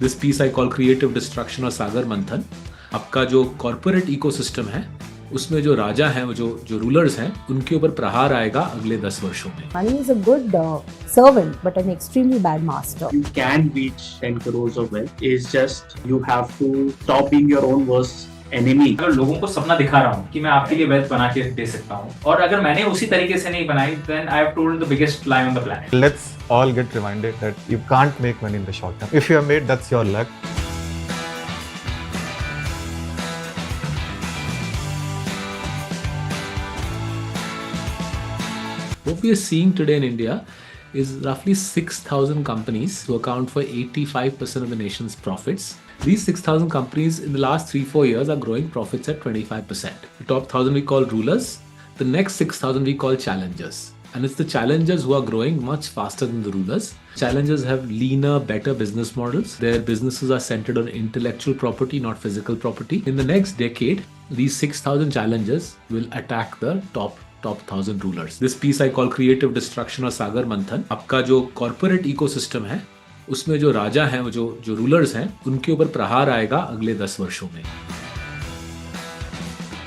This piece I call creative destruction और सागर मंथन। आपका जो कॉर्पोरेट इकोसिस्टम है उसमें जो राजा हैं, वो जो रूलर्स हैं, उनके ऊपर प्रहार आएगा अगले 10 वर्षों में। Money is a good servant, but an extremely bad master. You can reach 10 crores of wealth. It's just you have to stop being your own worst enemy. अगर लोगों को सपना दिखा रहा हूँ कि मैं आपके लिए वेल्थ बना के दे सकता हूँ, और अगर मैंने उसी तरीके से नहीं बनाई, then I have told the biggest lie on the planet. Let's all get reminded that you can't make money in the short term. If you have made, that's your luck. What we are seeing today in India is roughly 6,000 companies who account for 85% of the nation's profits. These 6,000 companies in the last 3-4 years are growing profits at 25%. The top 1,000 we call rulers, the next 6,000 we call challengers. And it's the challengers who are growing much faster than the rulers. Challengers have leaner, better business models. Their businesses are centered on intellectual property, not physical property. In the next decade, these 6,000 challengers will attack the top 1,000 rulers. This piece I call creative destruction और सागर मंथन। आपका जो corporate ecosystem है उसमें जो राजा हैं, वो जो रूलर्स हैं, उनके ऊपर प्रहार आएगा अगले 10 वर्षों में।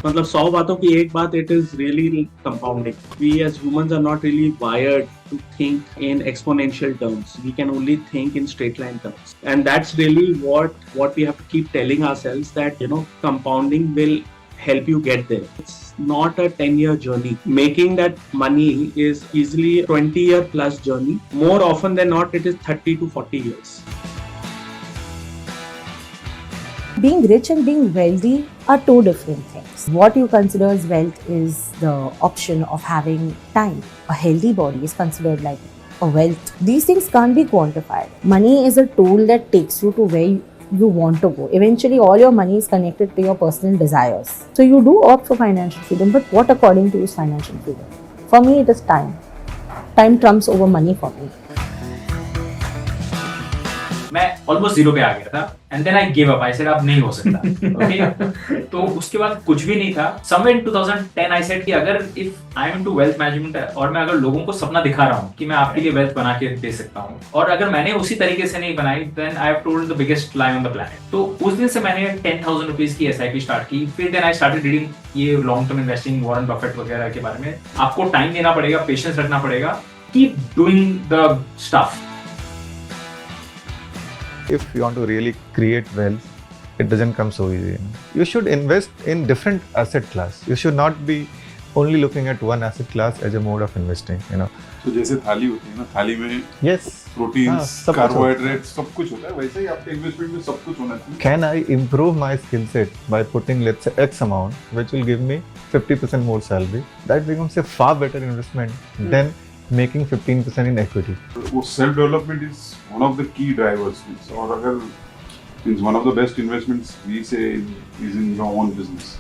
मतलब 100 बातों की एक बात, it is really compounding. We as humans are not really wired to think in exponential terms. We can only think in straight line terms. And that's really what we have to keep telling ourselves, that compounding will help you get there. It's not a 10-year journey. Making that money is easily a 20-year plus journey. More often than not, it is 30 to 40 years. Being rich and being wealthy are two different things. What you consider as wealth is the option of having time. A healthy body is considered like a wealth. These things can't be quantified. Money is a tool that takes you to where you want to go. Eventually, all your money is connected to your personal desires. So you do opt for financial freedom, but what according to you is financial freedom? For me, it is time. Time trumps over money for me. मैं almost zero पे आ गया था, and then I give up. I said अब नहीं हो सकता। Okay तो उसके बाद कुछ भी नहीं था। समवेयर इन 2010 आई सेड कि अगर if I am into wealth management और मैं अगर लोगों को सपना दिखा रहा हूँ कि मैं आपके लिए वेल्थ बना के दे सकता हूँ, और अगर मैंने उसी तरीके से नहीं बनाई, then I have told the biggest lie on the planet. तो उस दिन से मैंने 10,000 रुपीज की एसआईपी स्टार्ट की। फिर देन आई स्टार्टेड रीडिंग ये long term investing, Warren Buffett वगैरह के बारे में। आपको टाइम देना पड़ेगा, पेशेंस रखना पड़ेगा, keep doing the stuff. If you want to really create wealth, it doesn't come so easy. You should invest in different asset class. You should not be only looking at one asset class as a mode of investing. तो जैसे थाली होती है ना, थाली में Yes. Proteins, carbohydrates सब कुछ होता है, वैसे ही आपके इन्वेस्टमेंट में सब कुछ होना चाहिए। Can I improve my skill set by putting, let's say, X amount, which will give me 50% more salary? That becomes a far better investment than making 15% in equity. वो self development is one of the key drivers, और अगर means one of the best investments we say is in your own business.